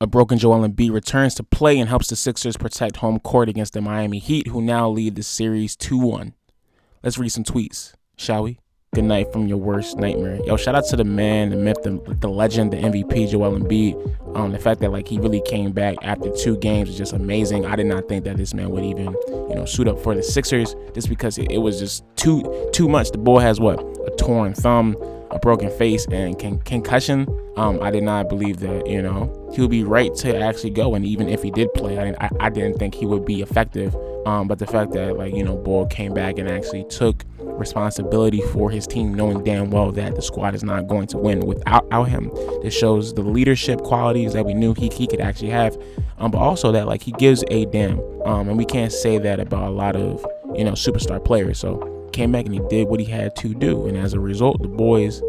A broken Joel Embiid returns to play and helps the Sixers protect home court against the Miami Heat, who now lead the series 2-1. Let's read some tweets, shall we? Good night from your worst nightmare. Yo, shout out to the man, the myth, the legend, the MVP, Joel Embiid. The fact that like he really came back after 2 games is just amazing. I did not think that this man would even, suit up for the Sixers, just because it was just too much. The boy has what? A torn thumb, a broken face, and concussion. I did not believe that, he would be right to actually go. And even if he did play, I didn't think he would be effective. But the fact that Bull came back and actually took responsibility for his team, knowing damn well that the squad is not going to win without him. This shows the leadership qualities that we knew he could actually have, but also that he gives a damn, and we can't say that about a lot of superstar players. So came back and he did what he had to do, and as a result, the boys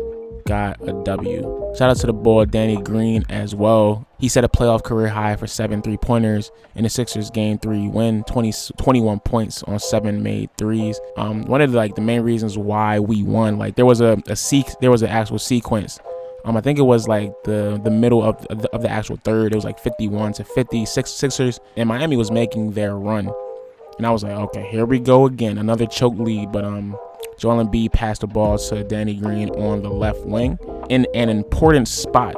got a W. Shout out to the boy Danny Green as well. He set a playoff career high for 7 3-pointers in the Sixers game 3 win, 21 points on 7 made threes. One of the main reasons why we won, there was an actual sequence. I think it was the middle of the actual third. It was 51-50 Sixers, and Miami was making their run. And I was like, okay, here we go again, another choke lead. But Joel Embiid passed the ball to Danny Green on the left wing in an important spot,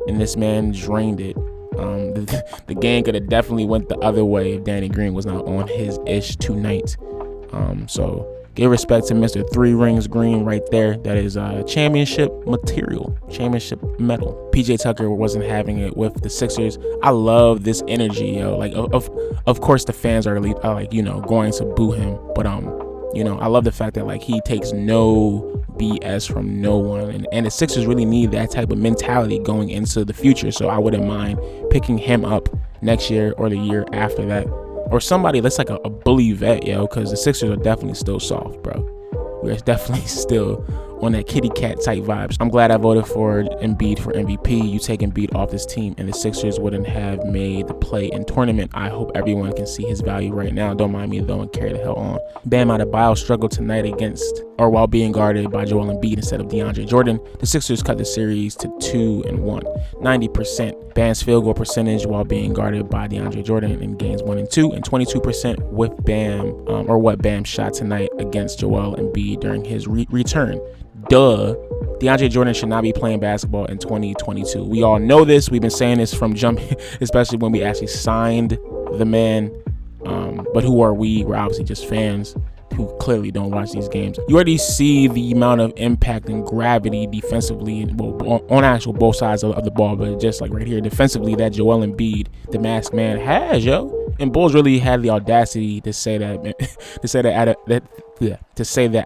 and this man drained it. The game could have definitely went the other way if Danny Green was not on his ish tonight. So give respect to Mr. 3 Rings Green right there. That is championship material, championship metal. PJ Tucker wasn't having it with the Sixers. I love this energy, yo. Of course the fans are going to boo him, but I love the fact that he takes no BS from no one, and the Sixers really need that type of mentality going into the future. So I wouldn't mind picking him up next year or the year after that, or somebody that's a bully vet, yo, because the Sixers are definitely still soft, bro. We're definitely still on that kitty cat type vibes. I'm glad I voted for Embiid for MVP. You take Embiid off this team and the Sixers wouldn't have made the play-in tournament. I hope everyone can see his value right now. Don't mind me though, and carry the hell on. Bam Adebayo struggled tonight while being guarded by Joel Embiid instead of DeAndre Jordan. The Sixers cut the series to 2-1. 90% Bam's field goal percentage while being guarded by DeAndre Jordan in games 1 and 2, and 22% with Bam, or what Bam shot tonight against Joel Embiid during his return. Duh. DeAndre Jordan should not be playing basketball in 2022. We all know this. We've been saying this from jump, especially when we actually signed the man. But who are we? We're obviously just fans who clearly don't watch these games. You already see the amount of impact and gravity defensively, on actual both sides of the ball, but just right here defensively, that Joel Embiid, the masked man, has, yo. And Bulls really had the audacity to say that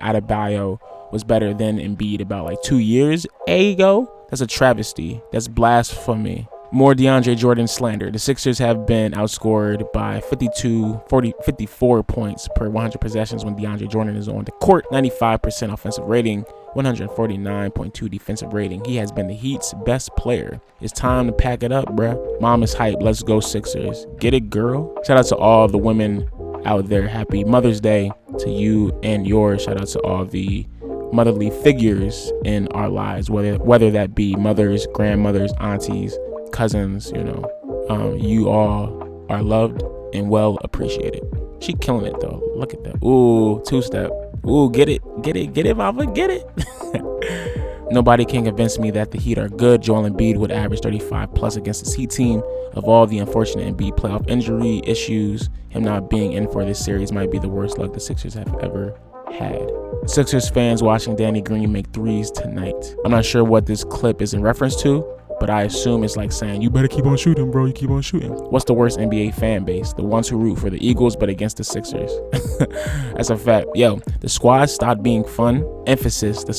Adebayo was better than Embiid about 2 years ago. That's a travesty. That's blasphemy. More DeAndre Jordan slander. The Sixers have been outscored by 54 points per 100 possessions when DeAndre Jordan is on the court. 95% offensive rating, 149.2 defensive rating. He has been the Heat's best player. It's time to pack it up, bruh. Mom is hype. Let's go Sixers. Get it, girl. Shout out to all the women out there. Happy Mother's Day to you and yours. Shout out to all the motherly figures in our lives, whether that be mothers, grandmothers, aunties, cousins. You all are loved and well appreciated. She killing it though. Look at that. Ooh, 2-step. Ooh, get it, mama, get it. Nobody can convince me that the Heat are good. Joel Embiid would average 35 plus against this Heat team. Of all the unfortunate Embiid playoff injury issues, him not being in for this series might be the worst luck the Sixers have ever had. Sixers fans watching Danny Green make threes tonight. I'm not sure what this clip is in reference to, but I assume it's saying, you better keep on shooting, bro. You keep on shooting. What's the worst NBA fan base? The ones who root for the Eagles but against the Sixers. That's a fact. Yo, the squad stopped being fun. Emphasis, the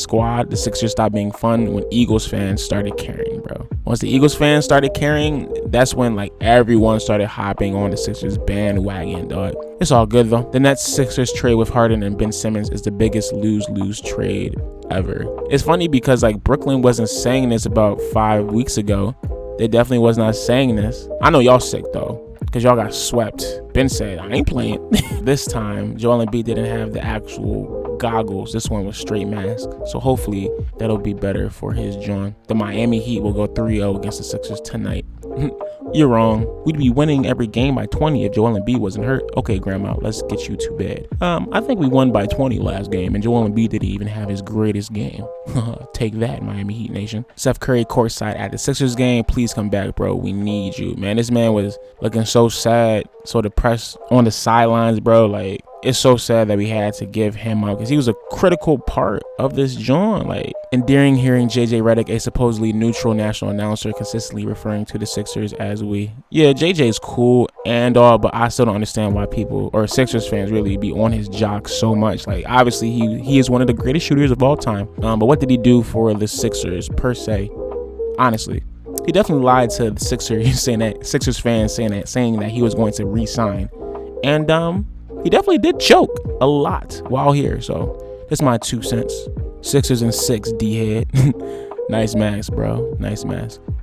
Sixers stopped being fun when Eagles fans started caring, bro. Once the Eagles fans started caring, that's when everyone started hopping on the Sixers bandwagon, dog. It's all good though. The Nets Sixers trade with Harden and Ben Simmons is the biggest lose-lose trade ever. It's funny because Brooklyn wasn't saying this about 5 weeks ago. They definitely was not saying this. I know y'all sick though, because y'all got swept. Ben said, I ain't playing. This time, Joel Embiid didn't have the actual goggles. This one was straight mask. So hopefully that'll be better for his John. The Miami Heat will go 3-0 against the Sixers tonight. You're wrong. We'd be winning every game by 20 if Joel Embiid wasn't hurt. Okay, Grandma, let's get you to bed. I think we won by 20 last game, and Joel Embiid didn't even have his greatest game. Take that, Miami Heat Nation. Steph Curry courtside at the Sixers game. Please come back, bro. We need you, man. This man was looking so sad, so depressed on the sidelines, bro. Like, it's so sad that we had to give him up because he was a critical part of this joint. Like, endearing hearing JJ Redick, a supposedly neutral national announcer, consistently referring to the Sixers as we. Yeah, JJ's cool and all, but I still don't understand why people or Sixers fans really be on his jock so much. Like, obviously he is one of the greatest shooters of all time. But what did he do for the Sixers per se? Honestly, he definitely lied to the Sixers fans saying that he was going to re-sign, and he definitely did choke a lot while here. So that's my 2 cents. Sixers and 6, D-head. Nice mask, bro. Nice mask.